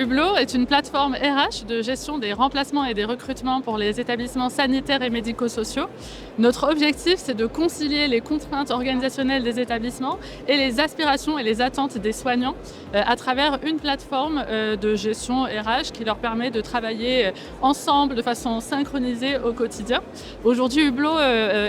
Hublot est une plateforme RH de gestion des remplacements et des recrutements pour les établissements sanitaires et médico-sociaux. Notre objectif, c'est de concilier les contraintes organisationnelles des établissements et les aspirations et les attentes des soignants à travers une plateforme de gestion RH qui leur permet de travailler ensemble de façon synchronisée au quotidien. Aujourd'hui, Hublot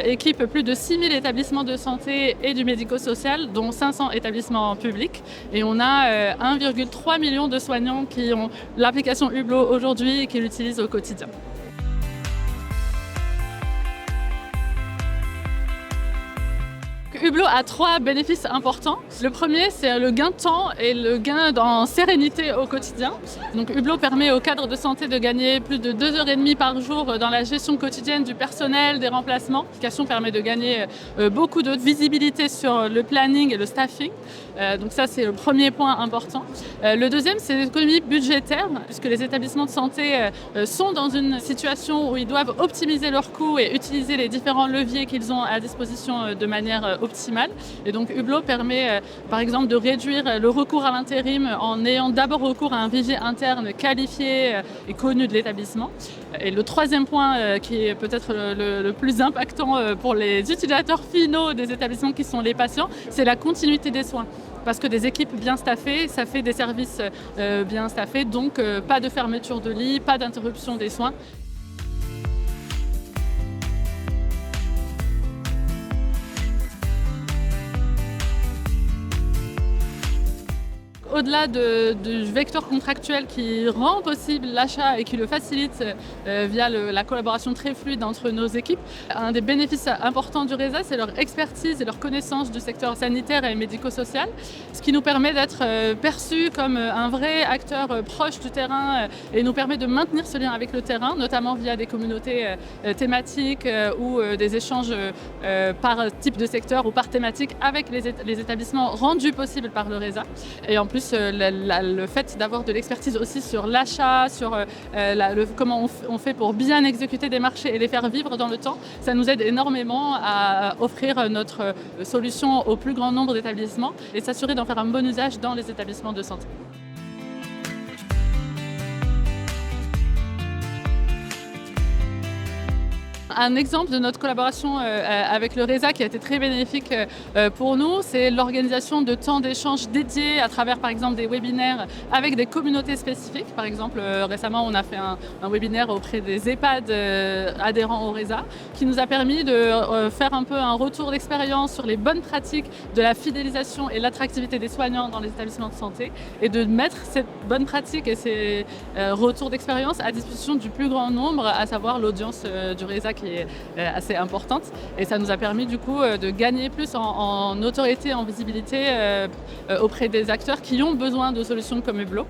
équipe plus de 6000 établissements de santé et du médico-social, dont 500 établissements publics. Et on a 1,3 million de soignants qui ont l'application Hublot aujourd'hui et qui l'utilisent au quotidien. Hublot a 3 bénéfices importants. Le premier, c'est le gain de temps et le gain en sérénité au quotidien. Donc, Hublot permet au cadre de santé de gagner plus de 2h30 par jour dans la gestion quotidienne du personnel, des remplacements. L'application permet de gagner beaucoup de visibilité sur le planning et le staffing. Donc ça, c'est le premier point important. Le deuxième, c'est l'économie budgétaire, puisque les établissements de santé sont dans une situation où ils doivent optimiser leurs coûts et utiliser les différents leviers qu'ils ont à disposition de manière optimale. Et donc Hublot permet par exemple de réduire le recours à l'intérim en ayant d'abord recours à un vivier interne qualifié et connu de l'établissement. Et le troisième point qui est peut-être le plus impactant pour les utilisateurs finaux des établissements qui sont les patients, c'est la continuité des soins. Parce que des équipes bien staffées, ça fait des services bien staffés, donc pas de fermeture de lit, pas d'interruption des soins. Au-delà du vecteur contractuel qui rend possible l'achat et qui le facilite via la collaboration très fluide entre nos équipes, un des bénéfices importants du RESA, c'est leur expertise et leur connaissance du secteur sanitaire et médico-social, ce qui nous permet d'être perçus comme un vrai acteur proche du terrain et nous permet de maintenir ce lien avec le terrain, notamment via des communautés thématiques ou des échanges par type de secteur ou par thématique avec les établissements rendus possibles par le RESA. Et en plus, le fait d'avoir de l'expertise aussi sur l'achat, sur comment on fait pour bien exécuter des marchés et les faire vivre dans le temps, ça nous aide énormément à offrir notre solution au plus grand nombre d'établissements et s'assurer d'en faire un bon usage dans les établissements de santé. Un exemple de notre collaboration avec le RESA qui a été très bénéfique pour nous, c'est l'organisation de temps d'échange dédiés à travers par exemple des webinaires avec des communautés spécifiques. Par exemple, récemment on a fait un webinaire auprès des EHPAD adhérents au RESA qui nous a permis de faire un peu un retour d'expérience sur les bonnes pratiques de la fidélisation et l'attractivité des soignants dans les établissements de santé et de mettre ces bonnes pratiques et ces retours d'expérience à disposition du plus grand nombre, à savoir l'audience du RESA qui est assez importante et ça nous a permis du coup de gagner plus en autorité, en visibilité auprès des acteurs qui ont besoin de solutions comme Hublot.